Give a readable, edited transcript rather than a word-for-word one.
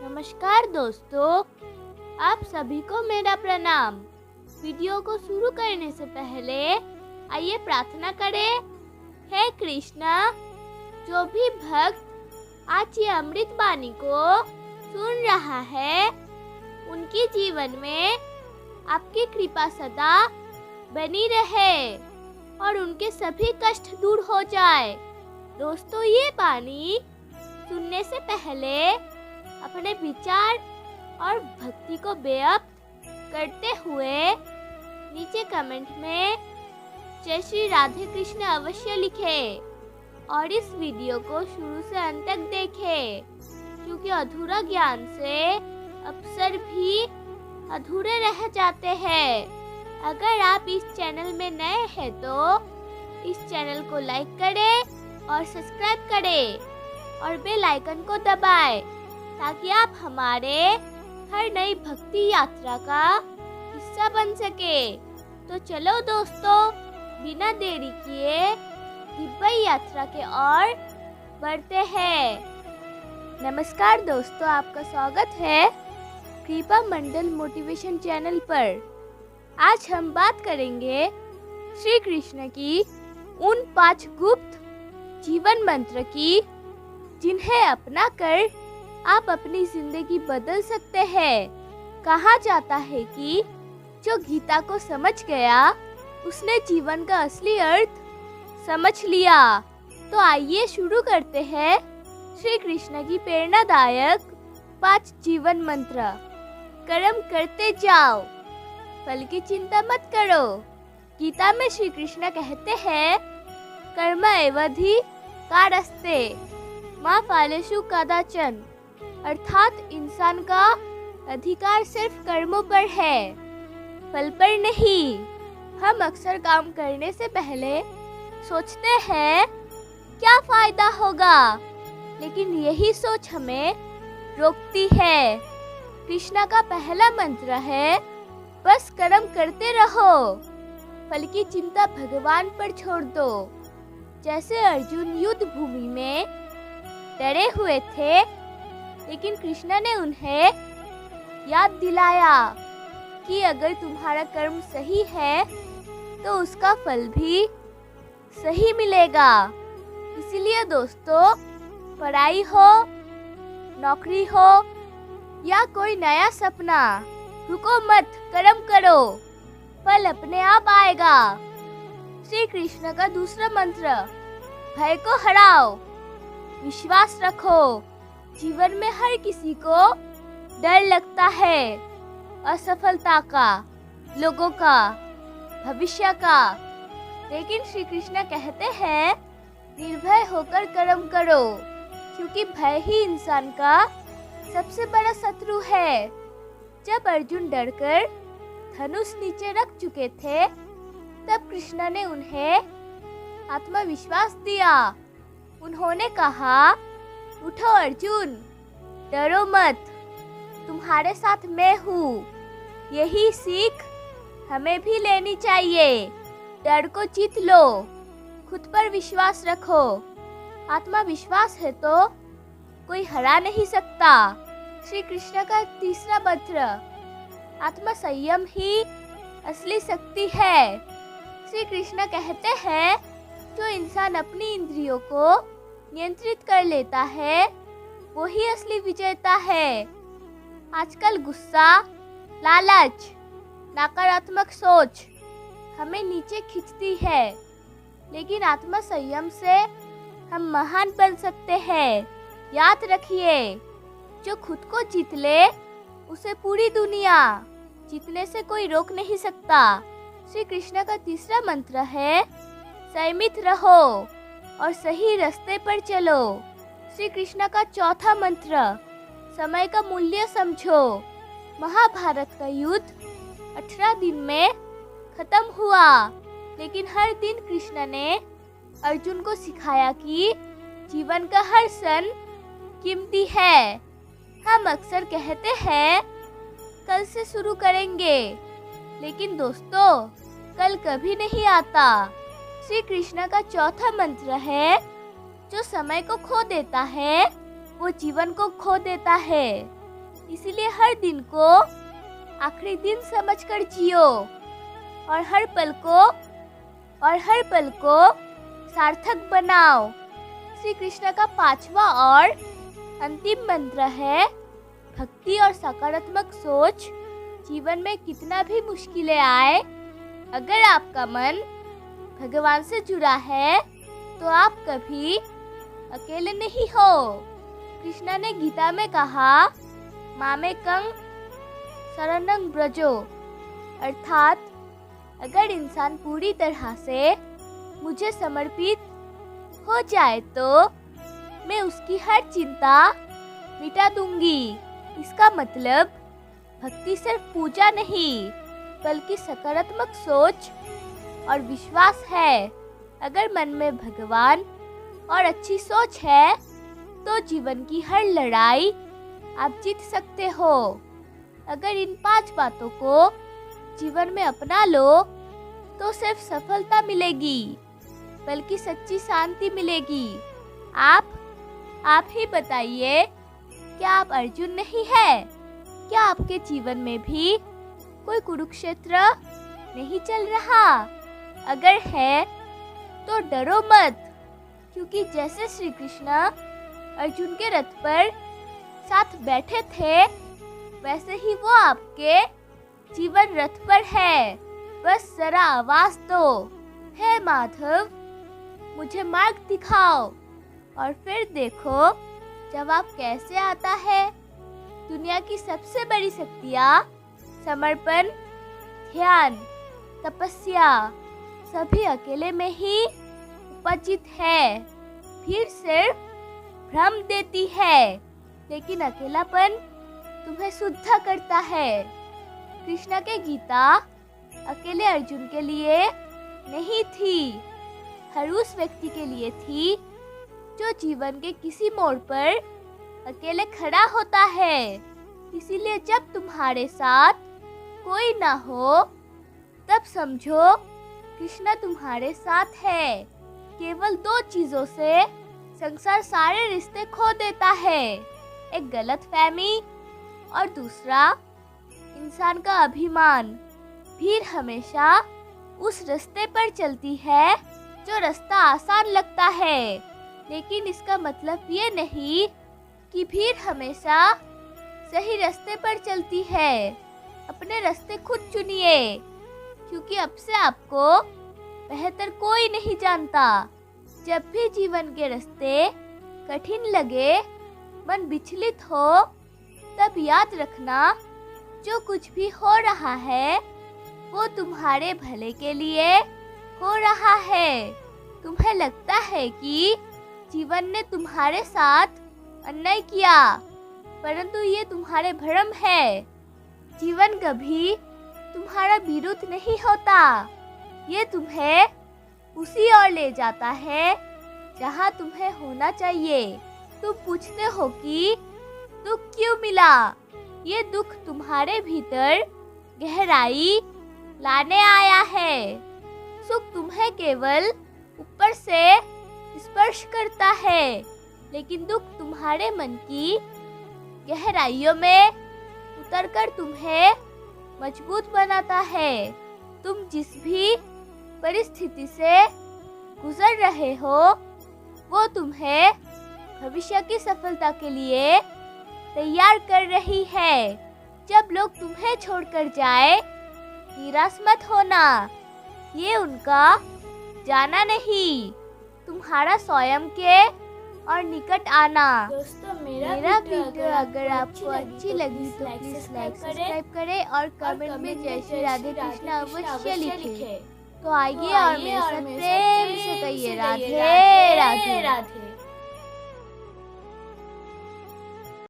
नमस्कार दोस्तों, आप सभी को मेरा प्रणाम। वीडियो को शुरू करने से पहले आइए प्रार्थना करें। हे कृष्णा, जो भी भक्त आज ये अमृत वाणी को सुन रहा है, उनके जीवन में आपकी कृपा सदा बनी रहे और उनके सभी कष्ट दूर हो जाए। दोस्तों, ये वाणी सुनने से पहले अपने विचार और भक्ति को व्यक्त करते हुए नीचे कमेंट में जय श्री राधे कृष्ण अवश्य लिखें और इस वीडियो को शुरू से अंत तक देखें, क्योंकि अधूरा ज्ञान से अवसर भी अधूरे रह जाते हैं। अगर आप इस चैनल में नए हैं तो इस चैनल को लाइक करें और सब्सक्राइब करें और बेल आइकन को दबाएं, ताकि आप हमारे हर नई भक्ति यात्रा का हिस्सा बन सके। तो चलो दोस्तों, बिना देरी किए दिव्य यात्रा के ओर बढ़ते हैं। नमस्कार दोस्तों, आपका स्वागत है कृपा मंडल मोटिवेशन चैनल पर। आज हम बात करेंगे श्री कृष्ण की उन 5 गुप्त जीवन मंत्र की, जिन्हें अपना कर आप अपनी जिंदगी बदल सकते हैं। कहा जाता है कि जो गीता को समझ गया उसने जीवन का असली अर्थ समझ लिया। तो आइए शुरू करते हैं श्री कृष्ण की प्रेरणादायक 5 जीवन मंत्र। कर्म करते जाओ, फल की चिंता मत करो। गीता में श्री कृष्ण कहते हैं, कर्म एवधि कारस्ते माँ फलेषु कदाचन, अर्थात इंसान का अधिकार सिर्फ कर्मों पर है, फल पर नहीं। हम अक्सर काम करने से पहले सोचते हैं क्या फायदा होगा, लेकिन यही सोच हमें रोकती है। कृष्णा का पहला मंत्र है, बस कर्म करते रहो, फल की चिंता भगवान पर छोड़ दो। जैसे अर्जुन युद्ध भूमि में डरे हुए थे, लेकिन कृष्ण ने उन्हें याद दिलाया कि अगर तुम्हारा कर्म सही है तो उसका फल भी सही मिलेगा। इसीलिए दोस्तों, पढ़ाई हो, नौकरी हो या कोई नया सपना, रुको मत, कर्म करो, फल अपने आप आएगा। श्री कृष्ण का दूसरा मंत्र, भय को हराओ, विश्वास रखो। जीवन में हर किसी को डर लगता है, असफलता का, लोगों का, भविष्य का, लेकिन श्री कृष्ण कहते हैं, निर्भय होकर कर्म करो, क्योंकि भय ही इंसान का सबसे बड़ा शत्रु है। जब अर्जुन डरकर धनुष नीचे रख चुके थे, तब कृष्ण ने उन्हें आत्मविश्वास दिया। उन्होंने कहा, उठो अर्जुन, डरो मत, तुम्हारे साथ मैं हूँ। यही सीख हमें भी लेनी चाहिए। डर को जीत लो, खुद पर विश्वास रखो। आत्मविश्वास है तो कोई हरा नहीं सकता। श्री कृष्ण का तीसरा मंत्र, आत्म संयम ही असली शक्ति है। श्री कृष्ण कहते हैं, जो इंसान अपनी इंद्रियों को नियंत्रित कर लेता है, वो ही असली विजेता है। आजकल गुस्सा, लालच, नकारात्मक सोच हमें नीचे खींचती है, लेकिन आत्म संयम से हम महान बन सकते हैं। याद रखिए, जो खुद को जीत ले, उसे पूरी दुनिया जीतने से कोई रोक नहीं सकता। श्री कृष्ण का तीसरा मंत्र है, संयमित रहो और सही रास्ते पर चलो। श्री कृष्ण का चौथा मंत्र, समय का मूल्य समझो। महाभारत का युद्ध 18 दिन में खत्म हुआ, लेकिन हर दिन कृष्ण ने अर्जुन को सिखाया कि जीवन का हर क्षण कीमती है। हम अक्सर कहते हैं कल से शुरू करेंगे, लेकिन दोस्तों, कल कभी नहीं आता। श्री कृष्ण का चौथा मंत्र है, जो समय को खो देता है वो जीवन को खो देता है। इसीलिए हर दिन को आखिरी दिन समझकर जियो और हर पल को सार्थक बनाओ। श्री कृष्ण का 5वां और अंतिम मंत्र है, भक्ति और सकारात्मक सोच। जीवन में कितना भी मुश्किलें आए, अगर आपका मन भगवान से जुड़ा है तो आप कभी अकेले नहीं हो। कृष्ण ने गीता में कहा, मामेकं शरणं व्रजो, अर्थात अगर इंसान पूरी तरह से मुझे समर्पित हो जाए तो मैं उसकी हर चिंता मिटा दूंगी। इसका मतलब भक्ति सिर्फ पूजा नहीं बल्कि सकारात्मक सोच और विश्वास है। अगर मन में भगवान और अच्छी सोच है तो जीवन की हर लड़ाई आप जीत सकते हो। अगर इन 5 बातों को जीवन में अपना लो तो सिर्फ सफलता मिलेगी बल्कि सच्ची शांति मिलेगी। आप ही बताइए, क्या आप अर्जुन नहीं है? क्या आपके जीवन में भी कोई कुरुक्षेत्र नहीं चल रहा? अगर है तो डरो मत, क्योंकि जैसे श्री कृष्ण अर्जुन के रथ पर साथ बैठे थे वैसे ही वो आपके जीवन रथ पर है। बस जरा आवाज दो, हे माधव मुझे मार्ग दिखाओ, और फिर देखो जवाब कैसे आता है। दुनिया की सबसे बड़ी शक्तियाँ समर्पण, ध्यान, तपस्या सभी अकेले में ही उपजित है। भीड़ सिर्फ भ्रम देती है, लेकिन अकेलापन तुम्हें शुद्ध करता है। कृष्ण के गीता अकेले अर्जुन के लिए नहीं थी, हर उस व्यक्ति के लिए थी जो जीवन के किसी मोड़ पर अकेले खड़ा होता है। इसीलिए जब तुम्हारे साथ कोई ना हो तब समझो कृष्ण तुम्हारे साथ है। केवल 2 चीजों से संसार सारे रिश्ते खो देता है, एक गलतफहमी और दूसरा इंसान का अभिमान। भीड़ हमेशा उस रास्ते पर चलती है जो रास्ता आसान लगता है, लेकिन इसका मतलब ये नहीं कि भीड़ हमेशा सही रास्ते पर चलती है। अपने रास्ते खुद चुनिए, क्योंकि अब से आपको बेहतर कोई नहीं जानता। जब भी जीवन के रास्ते कठिन लगे, मन विचलित हो, तब याद रखना जो कुछ भी हो रहा है वो तुम्हारे भले के लिए हो रहा है। तुम्हें लगता है कि जीवन ने तुम्हारे साथ अन्याय किया, परंतु ये तुम्हारे भ्रम है। जीवन कभी तुम्हारा विरुद्ध नहीं होता, ये तुम्हें उसी ओर ले जाता है जहाँ तुम्हें होना चाहिए। तुम पूछते हो कि दुख क्यों मिला? ये दुख तुम्हारे भीतर गहराई लाने आया है। सुख तुम्हें केवल ऊपर से स्पर्श करता है, लेकिन दुख तुम्हारे मन की गहराइयों में उतरकर तुम्हें मजबूत बनाता है। तुम जिस भी परिस्थिति से गुजर रहे हो वो तुम्हें भविष्य की सफलता के लिए तैयार कर रही है। जब लोग तुम्हें छोड़कर जाए, निराश मत होना, ये उनका जाना नहीं, तुम्हारा स्वयं के और निकट आना। दोस्तों मेरा वीडियो अगर आपको अच्छी लगी तो प्लीज लाइक सब्सक्राइब करें और कमेंट में जय श्री राधे कृष्ण अवश्य लिखें। तो आइए और मेरे साथ प्रेम से कहिए राधे राधे।